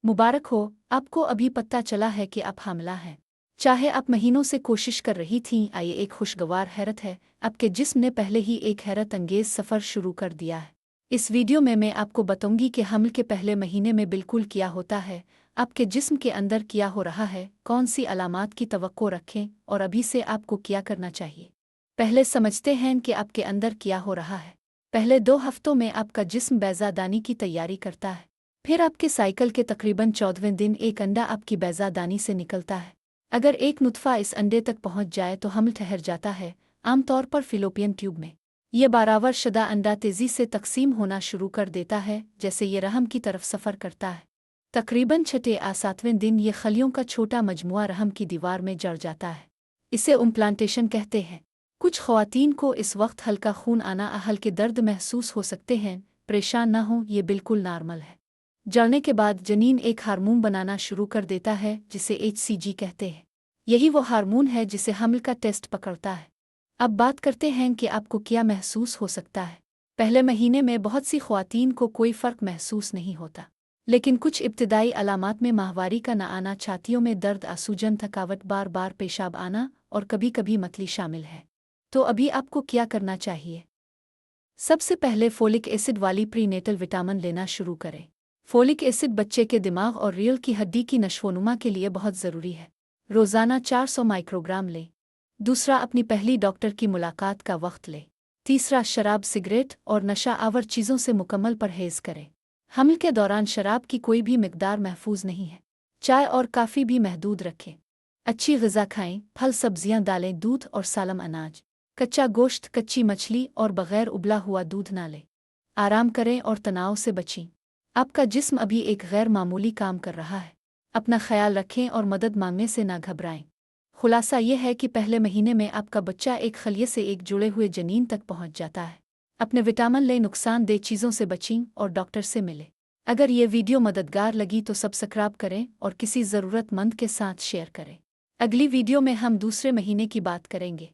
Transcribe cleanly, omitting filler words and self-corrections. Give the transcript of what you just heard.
मुबारक हो, आपको अभी पता चला है कि आप हामिला हैं। चाहे आप महीनों से कोशिश कर रही थीं, आइए एक खुशगवार हैरत है, आपके जिस्म ने पहले ही एक हैरत अंगेज सफ़र शुरू कर दिया है। इस वीडियो में मैं आपको बताऊंगी कि हमल के पहले महीने में बिल्कुल क्या होता है, आपके जिस्म के अंदर क्या हो रहा है, कौन सी अलामात की तवक्को रखें और अभी से आपको क्या करना चाहिए। पहले समझते हैं कि आपके अंदर क्या हो रहा है। पहले 2 हफ्तों में आपका जिस्म बैज़ादानी की तैयारी करता है। फिर आपके साइकिल के तकरीबन 14वें दिन एक अंडा आपकी बैज़ादानी से निकलता है। अगर एक नुतफ़ा इस अंडे तक पहुंच जाए तो हमल ठहर जाता है, आमतौर पर फ़िलोपियन ट्यूब में। ये बारावर शदा अंडा तेज़ी से तकसीम होना शुरू कर देता है जैसे ये रहम की तरफ सफ़र करता है। तकरीबन 6 या 7वें दिन ये खलियों का छोटा मजमुआ रहम की दीवार में जड़ जाता है। इसे इम्प्लांटेशन कहते हैं। कुछ ख़वातीन को इस वक्त हल्का खून आना हल्के दर्द महसूस हो सकते हैं, परेशान न हो, ये बिल्कुल नॉर्मल है। जलने के बाद जनीन एक हार्मोन बनाना शुरू कर देता है जिसे HCG कहते हैं। यही वो हार्मोन है जिसे हमल का टेस्ट पकड़ता है। अब बात करते हैं कि आपको क्या महसूस हो सकता है। पहले महीने में बहुत सी ख़वातीन को कोई फ़र्क महसूस नहीं होता, लेकिन कुछ इब्तिदाई अलामात में माहवारी का न आना, छातियों में दर्द, आसूजन, थकावट, बार बार पेशाब आना और कभी कभी मतली शामिल है। तो अभी आपको क्या करना चाहिए? सबसे पहले फोलिक एसिड वाली प्रीनेटल विटामिन लेना शुरू करें। फोलिक एसिड बच्चे के दिमाग और रीढ़ की हड्डी की नशोनुमा के लिए बहुत ज़रूरी है। रोज़ाना 400 माइक्रोग्राम लें। दूसरा, अपनी पहली डॉक्टर की मुलाकात का वक्त लें। तीसरा, शराब, सिगरेट और नशा आवर चीज़ों से मुकम्मल परहेज़ करें। हमल के दौरान शराब की कोई भी मिकदार महफूज नहीं है। चाय और काफ़ी भी महदूद रखें। अच्छी ग़िज़ा खाएं, फल, सब्जियां, दालें, दूध और सालम अनाज। कच्चा गोश्त, कच्ची मछली और बग़ैर उबला हुआ दूध ना लें। आराम करें और तनाव से बचें। आपका जिस्म अभी एक गैर मामूली काम कर रहा है। अपना ख्याल रखें और मदद मांगने से ना घबराएं। खुलासा यह है कि पहले महीने में आपका बच्चा एक खलिए से एक जुड़े हुए जनीन तक पहुंच जाता है। अपने विटामिन लें, नुकसानदेह चीज़ों से बचें और डॉक्टर से मिलें। अगर ये वीडियो मददगार लगी तो सब्सक्राइब करें और किसी ज़रूरतमंद के साथ शेयर करें। अगली वीडियो में हम दूसरे महीने की बात करेंगे।